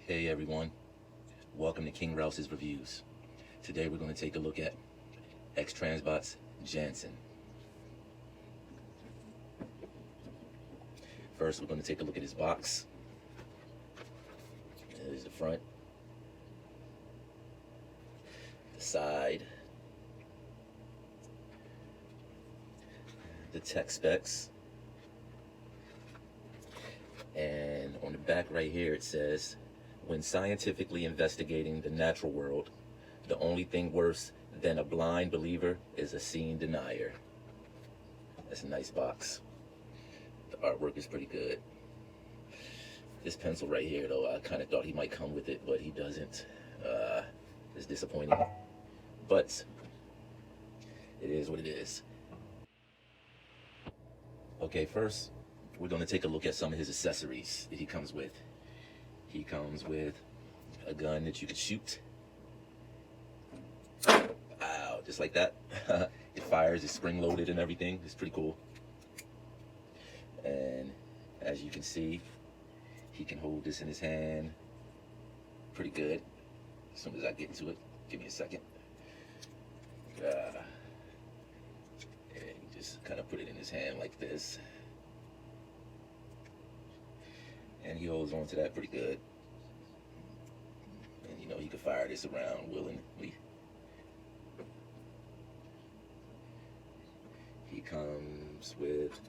Hey everyone, welcome to King Rouse's Reviews. Today we're going to take a look at Xtransbots Janssen. First we're going to take a look at his box. There's the front, the side, the tech specs, and on the back right here it says, when scientifically investigating the natural world, the only thing worse than a blind believer is a seeing denier. That's a nice box. The artwork is pretty good. This pencil right here though, I kind of thought he might come with it, but he doesn't. It's disappointing, but it is what it is. Okay, first we're going to take a look at some of his accessories that he comes with. He comes with a gun that you can shoot. Wow, just like that. It fires, it's spring loaded and everything. It's pretty cool. And as you can see, he can hold this in his hand pretty good. As soon as I get to it, give me a second. And you just kind of put it in his hand like this. And he holds on to that pretty good. And you know, he can fire this around willingly. He comes with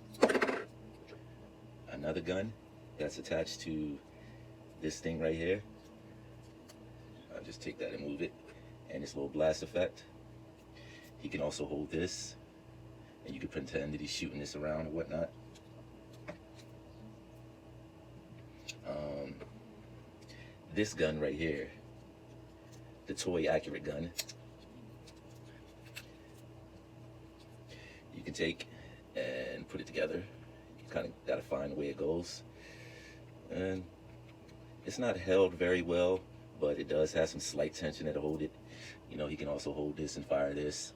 another gun that's attached to this thing right here. I'll just take that and move it. And this little blast effect. He can also hold this, and you can pretend that he's shooting this around or whatnot. This gun right here, the toy accurate gun, you can take and put it together. You kind of got to find the way it goes. And it's not held very well, but it does have some slight tension that'll hold it. You know, he can also hold this and fire this.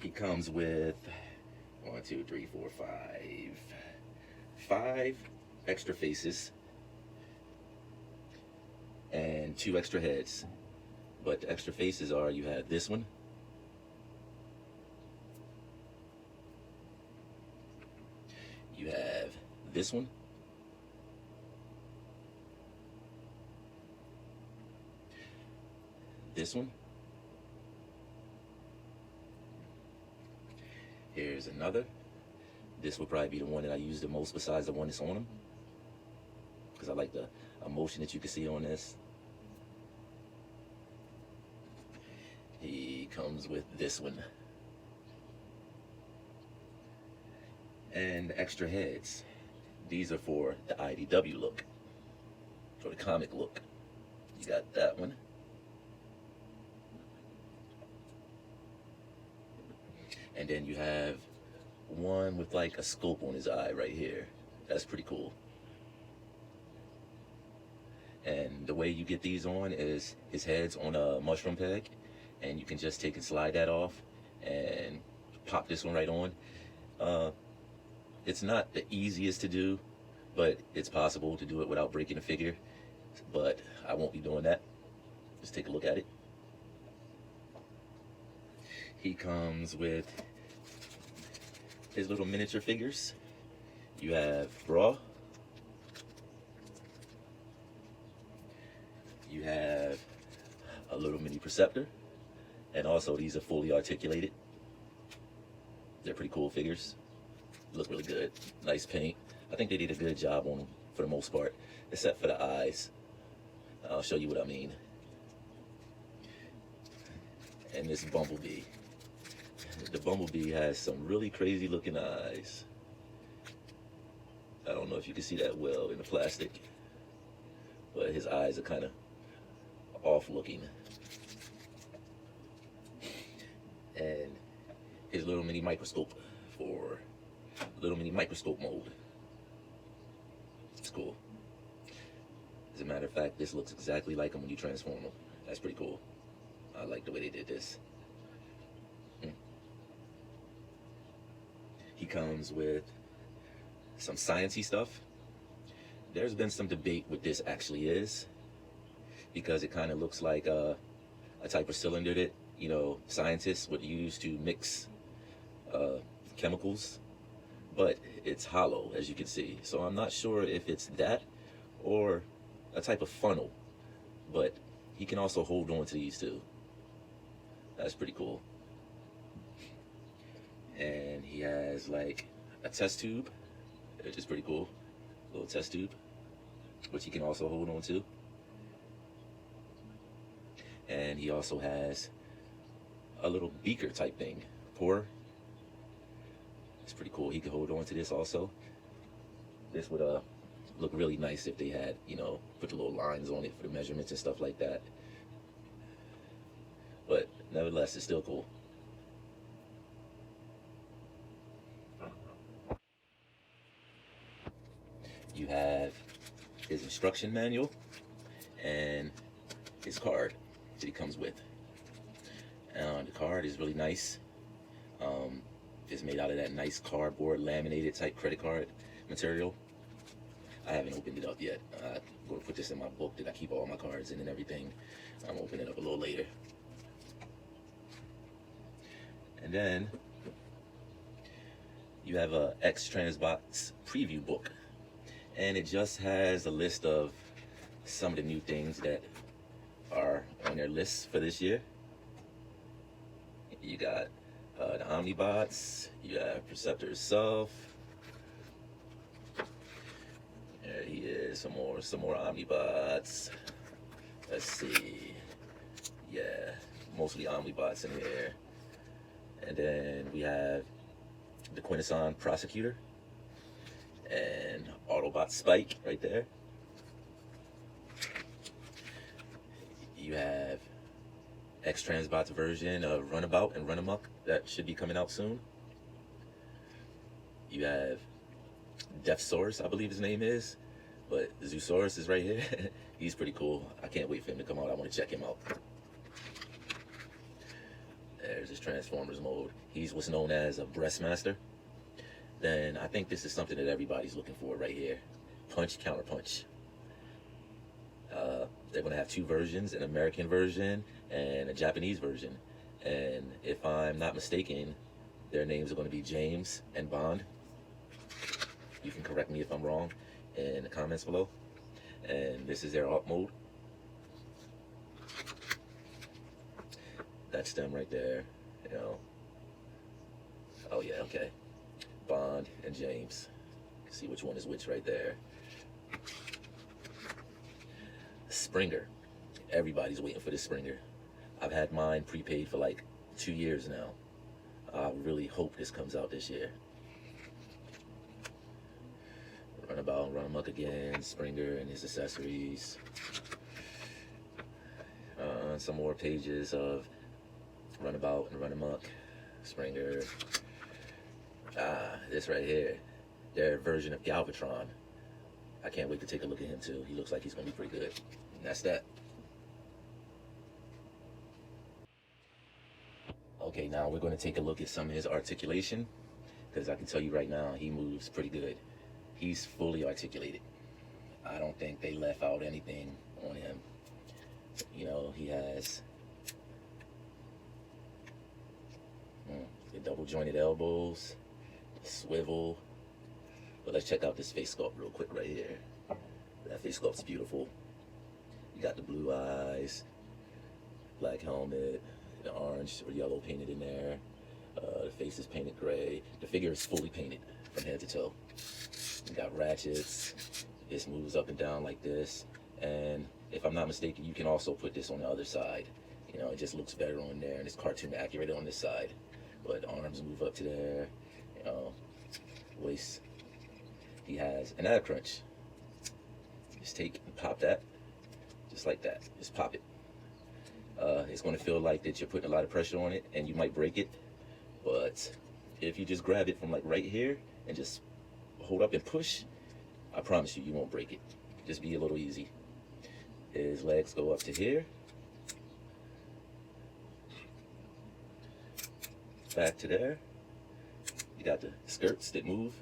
He comes with 5 extra faces and 2 extra heads. But the extra faces are, you have this one, you have this one, this one, here's another. This will probably be the one that I use the most besides the one that's on him, because I like the emotion that you can see on this. He comes with this one. And extra heads. These are for the IDW look, for the comic look. You got that one. And then you have one with like a scope on his eye right here. That's pretty cool. And the way you get these on is his head's on a mushroom peg, and you can just take and slide that off and pop this one right on. It's not the easiest to do, but it's possible to do it without breaking the figure. But I won't be doing that. Just take a look at it. He comes with his little miniature figures. You have Raw. You have a little mini Perceptor. And also these are fully articulated. They're pretty cool figures. Look really good. Nice paint. I think they did a good job on them for the most part, except for the eyes. I'll show you what I mean. And this Bumblebee. The Bumblebee has some really crazy looking eyes. I don't know if you can see that well in the plastic, but his eyes are kind of off looking. And his little mini microscope for little mini microscope mode. It's cool. As a matter of fact, this looks exactly like him when you transform him. That's pretty cool. I like the way they did this. He comes with some sciencey stuff. There's been some debate what this actually is, because it kind of looks like a type of cylinder that, you know, scientists would use to mix chemicals, but it's hollow, as you can see. So I'm not sure if it's that or a type of funnel, but he can also hold on to these too. That's pretty cool. And he has like a test tube, which is pretty cool. A little test tube, which he can also hold on to. And he also has a little beaker type thing, pour. It's pretty cool. He can hold on to this also. This would look really nice if they had, you know, put the little lines on it for the measurements and stuff like that. But nevertheless, it's still cool. You have his instruction manual and his card that he comes with. And the card is really nice. It's made out of that nice cardboard laminated type credit card material. I haven't opened it up yet. I'm going to put this in my book that I keep all my cards in and everything. I'm going to open it up a little later. And then you have a Xtransbots preview book. And it just has a list of some of the new things that are on their list for this year. You got the Omnibots, you have Perceptor itself. There he is, some more Omnibots. Let's see. Yeah, mostly Omnibots in here. And then we have the Quintesson Prosecutor and Autobot Spike right there. You have Xtransbots version of Runabout and Runamuck that should be coming out soon. You have Deathsaurus, I believe his name is, but Zoosaurus is right here. He's pretty cool. I can't wait for him to come out. I want to check him out. There's his Transformers mode. He's what's known as a Breastmaster. Then I think this is something that everybody's looking for right here. Punch, counter punch. They're going to have two versions, an American version and a Japanese version. And if I'm not mistaken, their names are going to be James and Bond. You can correct me if I'm wrong in the comments below. And this is their alt mode. That's them right there, you know. Oh yeah, okay. Bond and James. See which one is which right there. Springer. Everybody's waiting for this Springer. I've had mine prepaid for like 2 years now. I really hope this comes out this year. Runabout and Runamuck again. Springer and his accessories. Some more pages of Runabout and Runamuck. Springer. This right here. Their version of Galvatron. I can't wait to take a look at him too. He looks like he's going to be pretty good. And that's that. Okay, now we're going to take a look at some of his articulation, because I can tell you right now, he moves pretty good. He's fully articulated. I don't think they left out anything on him. You know, he has the double jointed elbows, swivel. But let's check out this face sculpt real quick right here. That face sculpt's beautiful. You got the blue eyes, black helmet, the orange or yellow painted in there. The face is painted gray. The figure is fully painted from head to toe. You got ratchets. This moves up and down like this. And if I'm not mistaken, you can also put this on the other side. You know, it just looks better on there, and it's cartoon accurate on this side. But arms move up to there. You know, waist. He has an ab crunch. Just take and pop that, just like that. Just pop it. It's going to feel like that you're putting a lot of pressure on it, and you might break it. But if you just grab it from like right here and just hold up and push, I promise you, you won't break it. Just be a little easy. His legs go up to here. Back to there. You got the skirts that move.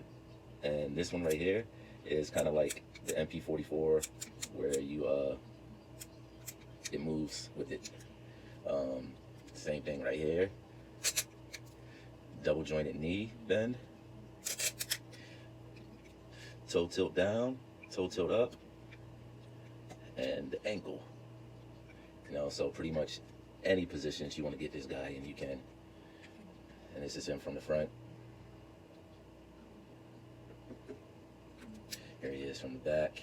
And this one right here is kind of like the MP44, where you it moves with it. Same thing right here. Double jointed knee bend. Toe tilt down, toe tilt up, and the ankle. You know, so pretty much any positions you want to get this guy in, you can. And this is him from the front. Here he is from the back.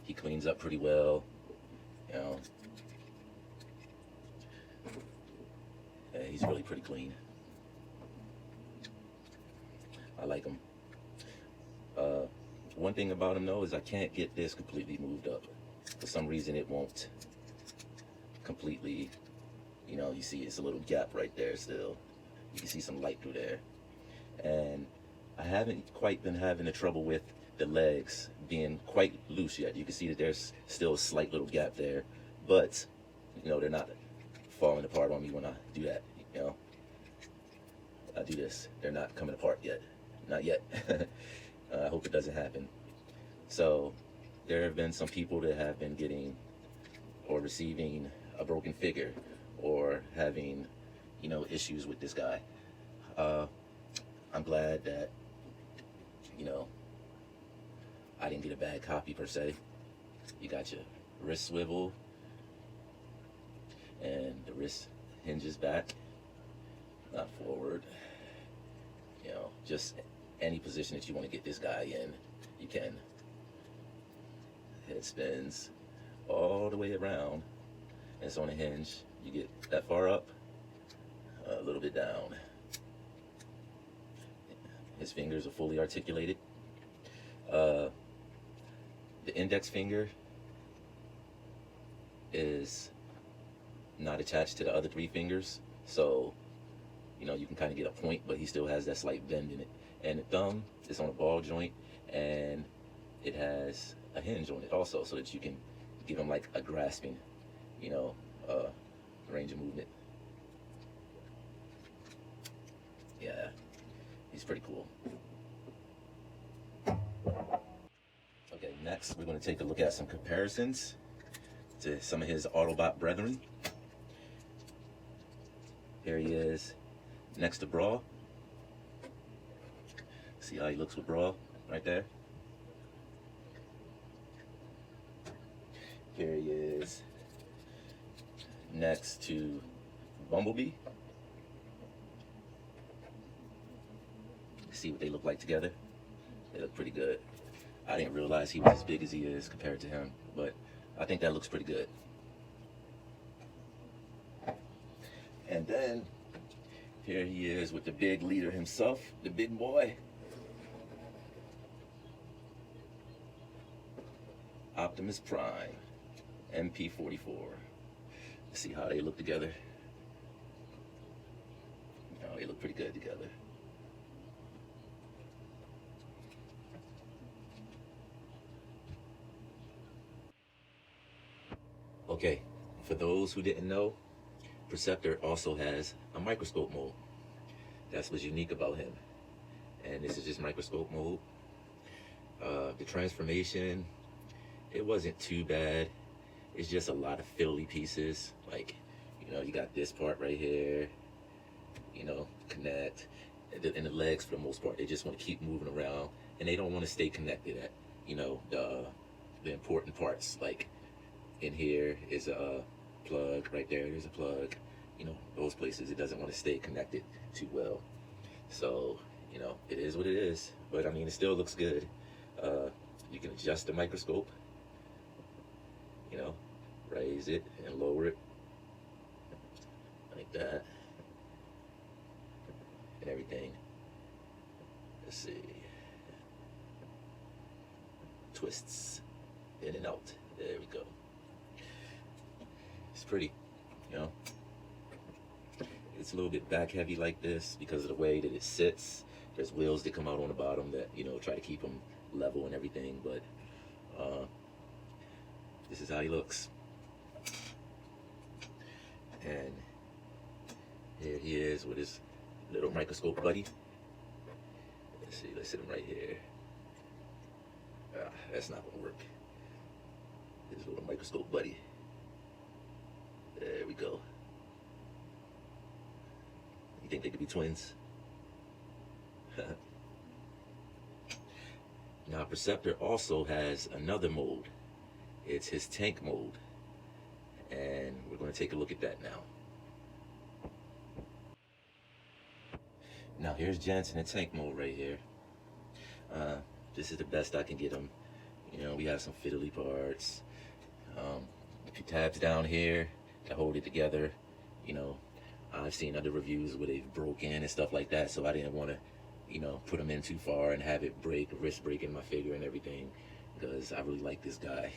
He cleans up pretty well, you know. Yeah, he's really pretty clean. I like him. One thing about him though is I can't get this completely moved up. For some reason it won't completely, you know, you see it's a little gap right there still. You can see some light through there. And I haven't quite been having the trouble with the legs being quite loose yet. You can see that there's still a slight little gap there, but you know, they're not falling apart on me when I do that, you know. I do this, they're not coming apart yet. Not yet. I hope it doesn't happen. So there have been some people that have been getting or receiving a broken figure or having, you know, issues with this guy. I'm glad that, you know, I didn't get a bad copy per se. You got your wrist swivel and the wrist hinges back, not forward. You know, just any position that you want to get this guy in, you can. Head spins all the way around. It's on a hinge. You get that far up, a little bit down. His fingers are fully articulated. The index finger is not attached to the other three fingers, so you know, you can kind of get a point, but he still has that slight bend in it. And the thumb is on a ball joint, and it has a hinge on it also, so that you can give him like a grasping, you know, range of movement. Yeah, he's pretty cool. Okay, next we're going to take a look at some comparisons to some of his Autobot brethren. Here he is next to Brawl. See how he looks with Brawl right there. Here he is next to Bumblebee. See what they look like together. They look pretty good. I didn't realize he was as big as he is compared to him, but I think that looks pretty good. And then here he is with the big leader himself, the big boy. Optimus Prime, MP44. Let's see how they look together. Oh, they look pretty good together. Okay, for those who didn't know, Perceptor also has a microscope mode. That's what's unique about him. And this is just microscope mode. The transformation, it wasn't too bad. It's just a lot of fiddly pieces. Like, you know, you got this part right here, you know, connect. And the legs, for the most part, they just want to keep moving around. And they don't want to stay connected at, you know, the important parts. Like, in here is a plug, right there's a plug. You know, those places it doesn't want to stay connected too well. So, you know, it is what it is. But I mean, it still looks good. You can adjust the microscope, you know, raise it and lower it like that, and everything. Let's see, twists in and out. There we go. It's pretty, you know. It's a little bit back heavy like this because of the way that it sits. There's wheels that come out on the bottom that, you know, try to keep them level and everything, but this is how he looks. And here he is with his little microscope buddy. see, let's hit him right here. That's not gonna work. His little microscope buddy. There we go. You think they could be twins? Now, Perceptor also has another mode. It's his tank mode. And we're going to take a look at that now. Now, here's Janssen in tank mode right here. This is the best I can get him. You know, we have some fiddly parts. A few tabs down here to hold it together. You know, I've seen other reviews where they've broken and stuff like that, so I didn't want to, you know, put them in too far and have it break, risk breaking my figure and everything, because I really like this guy.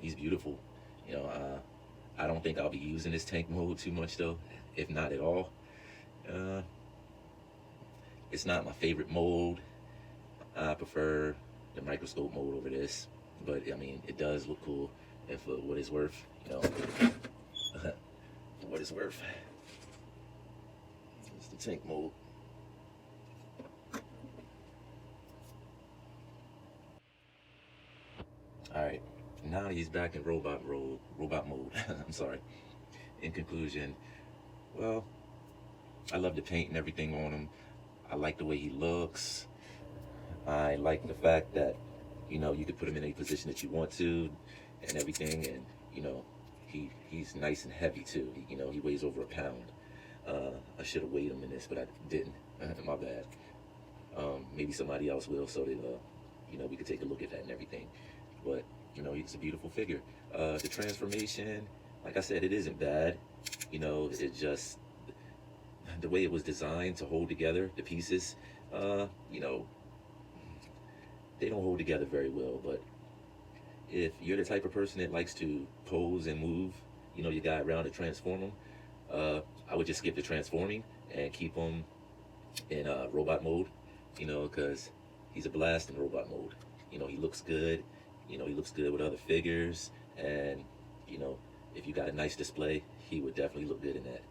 He's beautiful. You know, I don't think I'll be using this tank mode too much though, if not at all. It's not my favorite mode. I prefer the microscope mode over this, but I mean, it does look cool, and for what it's worth, you know, for what it's worth. It's the tank mode. Alright, now he's back in robot mode. I'm sorry. In conclusion, well, I love the paint and everything on him. I like the way he looks. I like the fact that, you know, you could put him in any position that you want to and everything, and, you know, he's nice and heavy too. You know, he weighs over a pound. I should have weighed him in this, but I didn't. My bad. Maybe somebody else will, so that, you know, we could take a look at that and everything. But, you know, he's a beautiful figure. The transformation, like I said, it isn't bad. You know, it's just the way it was designed to hold together the pieces. You know, they don't hold together very well, but if you're the type of person that likes to pose and move, you know, your guy around to transform him, I would just skip the transforming and keep him in robot mode, you know, because he's a blast in robot mode. You know, he looks good. You know, he looks good with other figures, and, you know, if you got a nice display, he would definitely look good in that.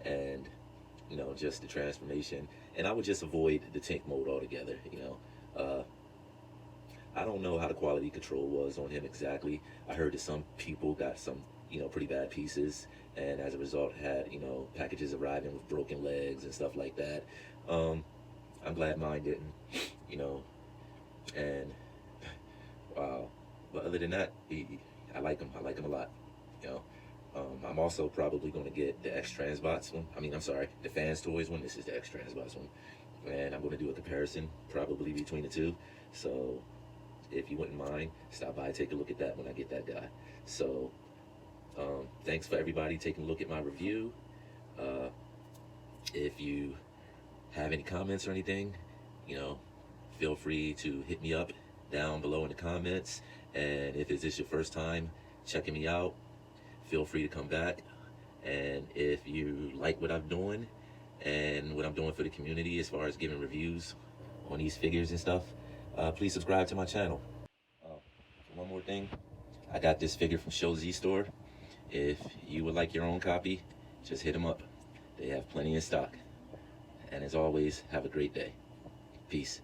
And, you know, just the transformation. And I would just avoid the tank mode altogether, you know. I don't know how the quality control was on him exactly. I heard that some people got some, you know, pretty bad pieces, and as a result had, you know, packages arriving with broken legs and stuff like that. I'm glad mine didn't, you know, and wow. But other than that, I like him. I like him a lot, you know. I'm also probably going to get the Xtransbots one. I mean, I'm sorry, the Fans Toys one. This is the Xtransbots one. And I'm going to do a comparison probably between the two. So if you wouldn't mind, stop by and take a look at that when I get that guy. So thanks for everybody taking a look at my review. If you have any comments or anything, you know, feel free to hit me up down below in the comments. And if it's just your first time checking me out, feel free to come back. And if you like what I'm doing and what I'm doing for the community as far as giving reviews on these figures and stuff, please subscribe to my channel. One more thing, I got this figure from Show Z Store. If you would like your own copy, just hit them up. They have plenty in stock. And as always, have a great day. Peace.